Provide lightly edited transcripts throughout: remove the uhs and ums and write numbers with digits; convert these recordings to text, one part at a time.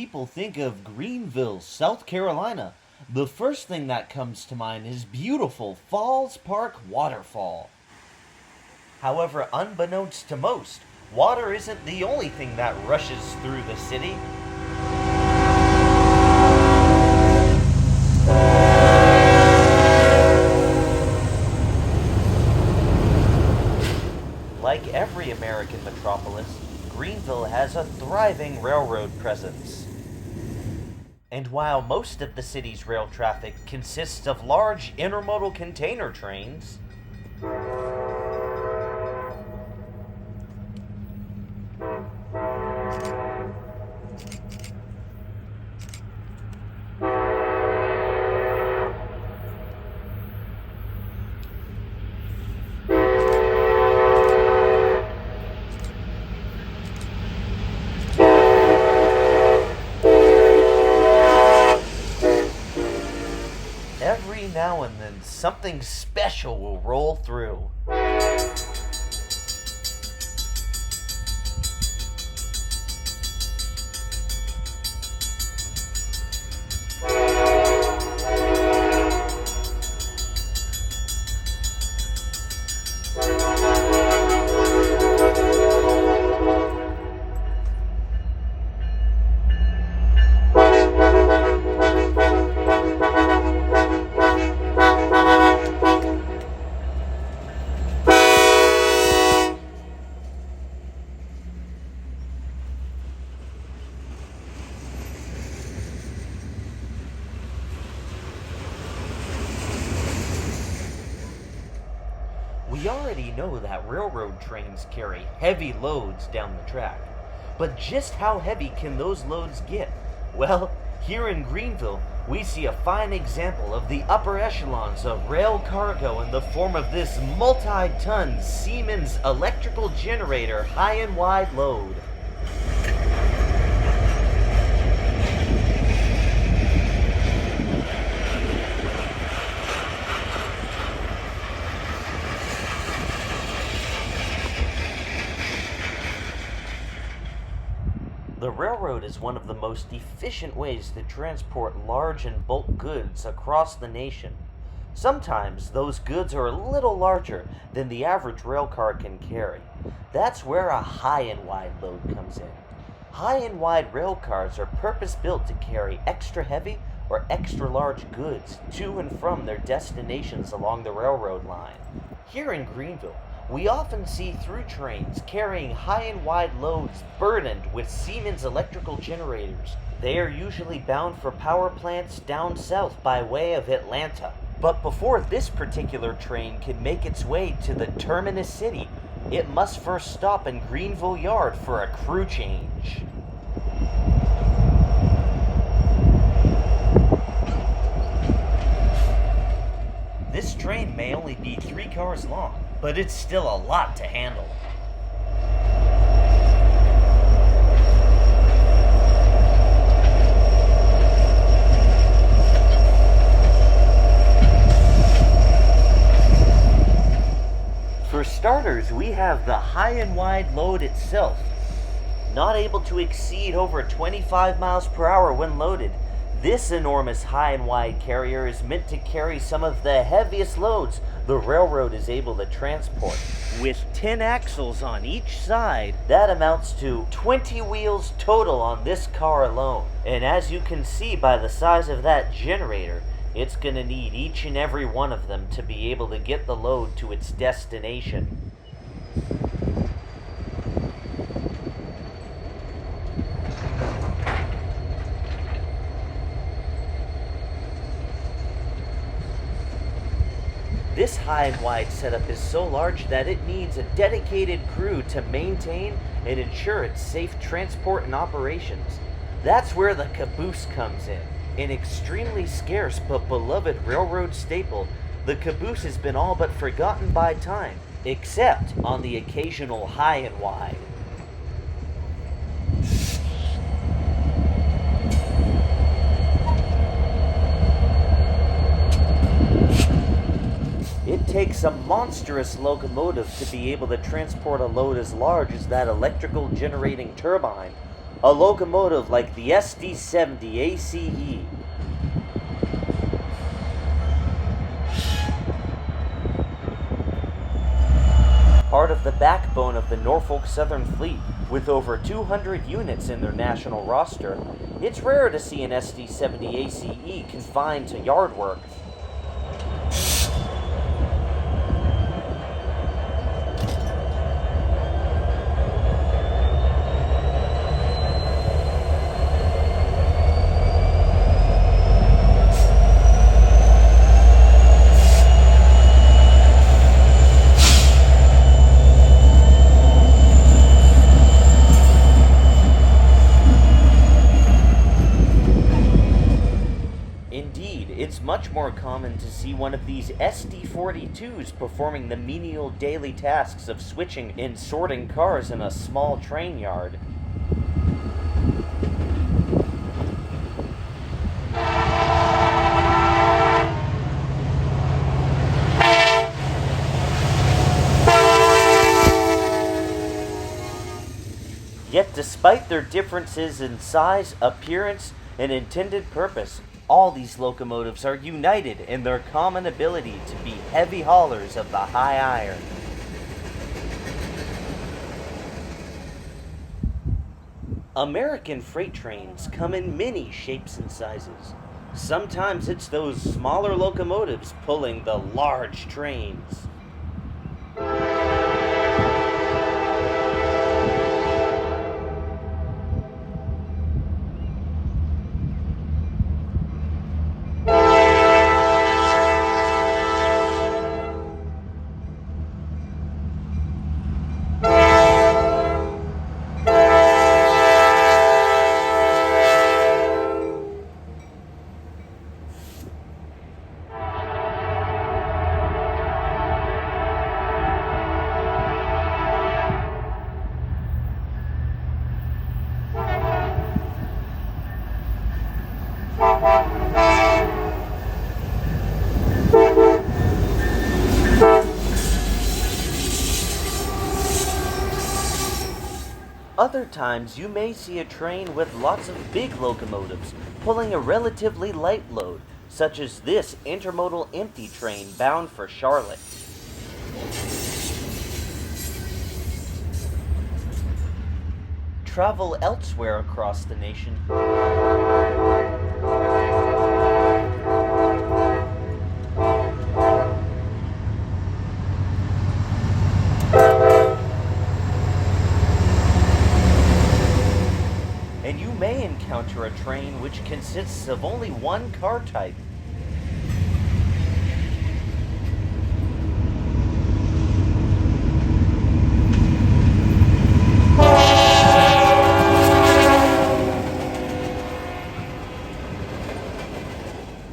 people think of Greenville, South Carolina, the first thing that comes to mind is beautiful Falls Park Waterfall. However, unbeknownst to most, water isn't the only thing that rushes through the city. Like every American metropolis, Greenville has a thriving railroad presence. And while most of the city's rail traffic consists of large intermodal container trains, every now and then something special will roll through. We already know that railroad trains carry heavy loads down the track. But just how heavy can those loads get? Well, here in Greenville, we see a fine example of the upper echelons of rail cargo in the form of this multi-ton Siemens electrical generator high and wide load. The railroad is one of the most efficient ways to transport large and bulk goods across the nation. Sometimes those goods are a little larger than the average rail car can carry. That's where a high and wide load comes in. High and wide rail cars are purpose-built to carry extra heavy or extra large goods to and from their destinations along the railroad line. Here in Greenville, we often see through trains carrying high and wide loads burdened with Siemens electrical generators. They are usually bound for power plants down south by way of Atlanta. But before this particular train can make its way to the terminus city, it must first stop in Greenville Yard for a crew change. This train may only be 3 cars long, but it's still a lot to handle. For starters, we have the high and wide load itself. Not able to exceed over 25 miles per hour when loaded, this enormous high and wide carrier is meant to carry some of the heaviest loads the railroad is able to transport. With 10 axles on each side, that amounts to 20 wheels total on this car alone. And as you can see by the size of that generator, it's going to need each and every one of them to be able to get the load to its destination. This high and wide setup is so large that it needs a dedicated crew to maintain and ensure its safe transport and operations. That's where the caboose comes in. An extremely scarce but beloved railroad staple, the caboose has been all but forgotten by time, except on the occasional high and wide. It takes a monstrous locomotive to be able to transport a load as large as that electrical generating turbine, a locomotive like the SD-70 ACE. Part of the backbone of the Norfolk Southern Fleet, with over 200 units in their national roster, it's rare to see an SD-70 ACE confined to yard work. It's much more common to see one of these SD-42s performing the menial daily tasks of switching and sorting cars in a small train yard. Yet despite their differences in size, appearance, and intended purpose, all these locomotives are united in their common ability to be heavy haulers of the high iron. American freight trains come in many shapes and sizes. Sometimes it's those smaller locomotives pulling the large trains. Other times you may see a train with lots of big locomotives pulling a relatively light load, such as this intermodal empty train bound for Charlotte. Travel elsewhere across the nation. And you may encounter a train which consists of only one car type.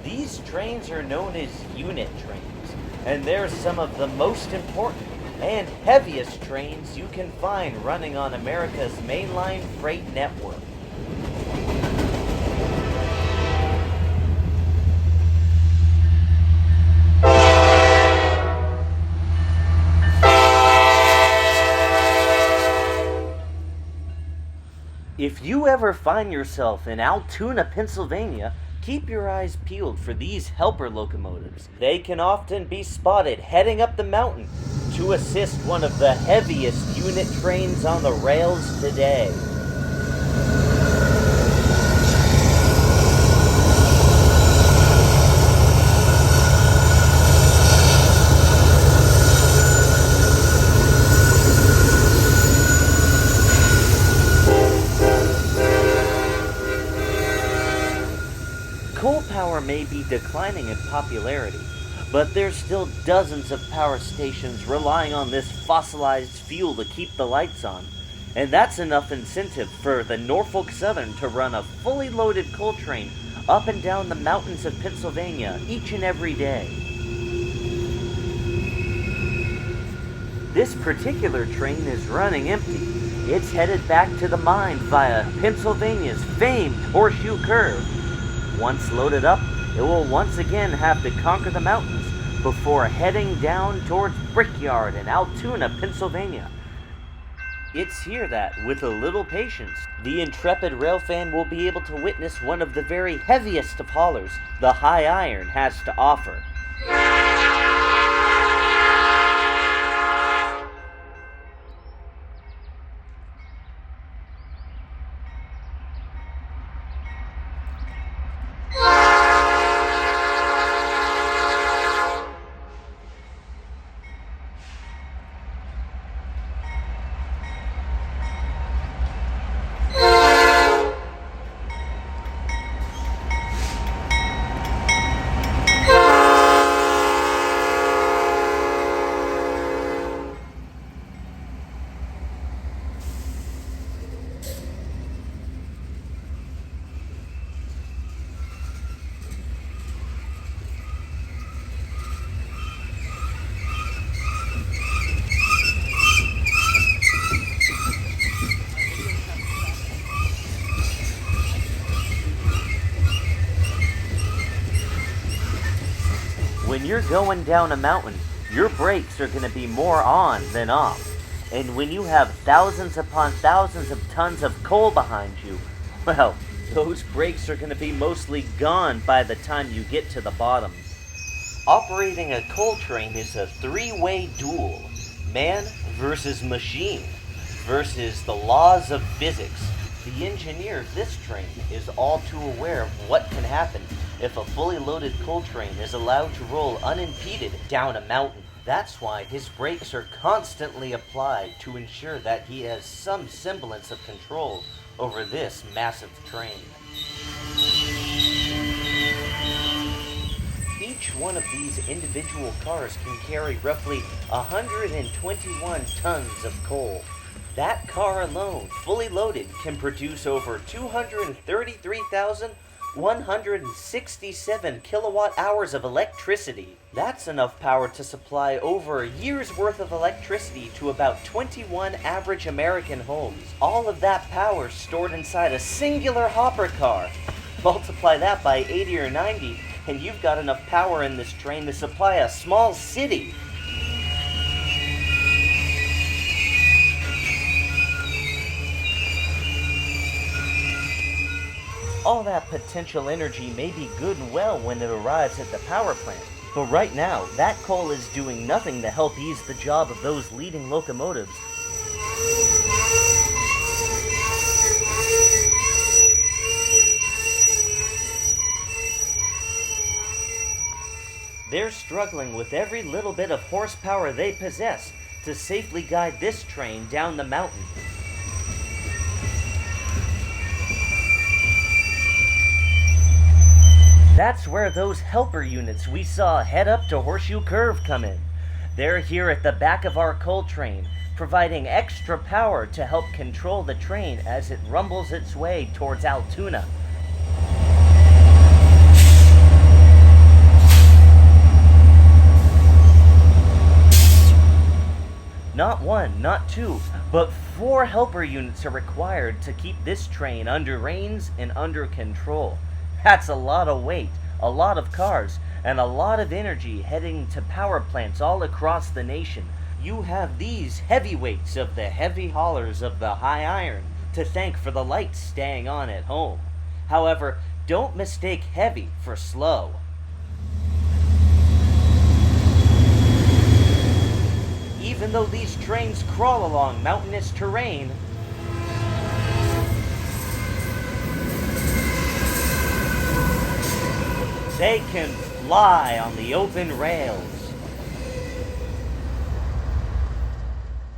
These trains are known as unit trains, and they're some of the most important and heaviest trains you can find running on America's mainline freight network. If you ever find yourself in Altoona, Pennsylvania, keep your eyes peeled for these helper locomotives. They can often be spotted heading up the mountain to assist one of the heaviest unit trains on the rails today. Coal power may be declining in popularity, but there's still dozens of power stations relying on this fossilized fuel to keep the lights on, and that's enough incentive for the Norfolk Southern to run a fully loaded coal train up and down the mountains of Pennsylvania each and every day. This particular train is running empty. It's headed back to the mine via Pennsylvania's famed Horseshoe Curve. Once loaded up, it will once again have to conquer the mountains before heading down towards Brickyard in Altoona, Pennsylvania. It's here that, with a little patience, the intrepid railfan will be able to witness one of the very heaviest of haulers the high iron has to offer. When you're going down a mountain, your brakes are going to be more on than off. And when you have thousands upon thousands of tons of coal behind you, well, those brakes are going to be mostly gone by the time you get to the bottom. Operating a coal train is a three-way duel. Man versus machine versus the laws of physics. The engineer of this train is all too aware of what can happen if a fully loaded coal train is allowed to roll unimpeded down a mountain. That's why his brakes are constantly applied to ensure that he has some semblance of control over this massive train. Each one of these individual cars can carry roughly 121 tons of coal. That car alone, fully loaded, can produce over 233,167 kilowatt hours of electricity. That's enough power to supply over a year's worth of electricity to about 21 average American homes. All of that power stored inside a singular hopper car. Multiply that by 80 or 90, and you've got enough power in this train to supply a small city. All that potential energy may be good and well when it arrives at the power plant, but right now, that coal is doing nothing to help ease the job of those leading locomotives. They're struggling with every little bit of horsepower they possess to safely guide this train down the mountain. That's where those helper units we saw head up to Horseshoe Curve come in. They're here at the back of our coal train, providing extra power to help control the train as it rumbles its way towards Altoona. Not one, not two, but 4 helper units are required to keep this train under reins and under control. That's a lot of weight, a lot of cars, and a lot of energy heading to power plants all across the nation. You have these heavyweights of the heavy haulers of the high iron to thank for the lights staying on at home. However, don't mistake heavy for slow. Even though these trains crawl along mountainous terrain, they can fly on the open rails.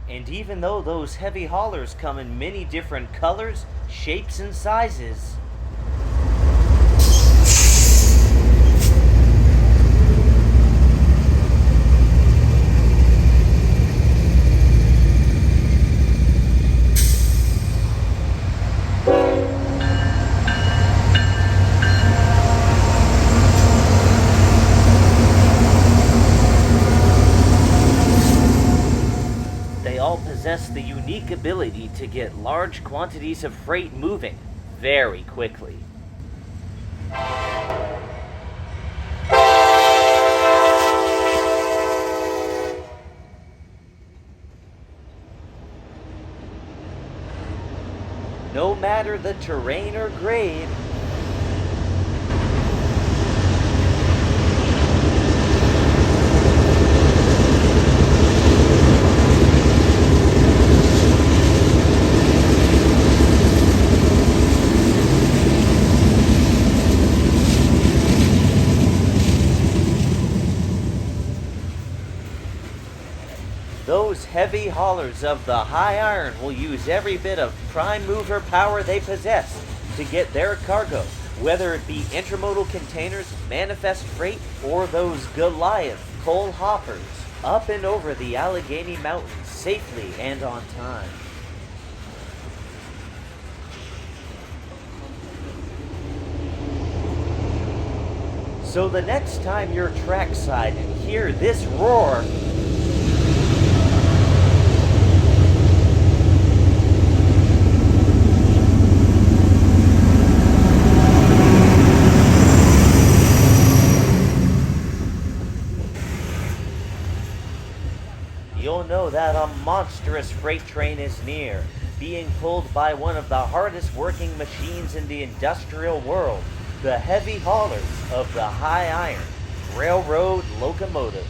And even though those heavy haulers come in many different colors, shapes, and sizes, possess the unique ability to get large quantities of freight moving very quickly. matter the terrain or grade. Those heavy haulers of the high iron will use every bit of prime mover power they possess to get their cargo, whether it be intermodal containers, manifest freight, or those Goliath coal hoppers, up and over the Allegheny Mountains safely and on time. So the next time you're trackside and hear this roar, you'll know that a monstrous freight train is near, being pulled by one of the hardest working machines in the industrial world, the heavy haulers of the high iron railroad locomotive.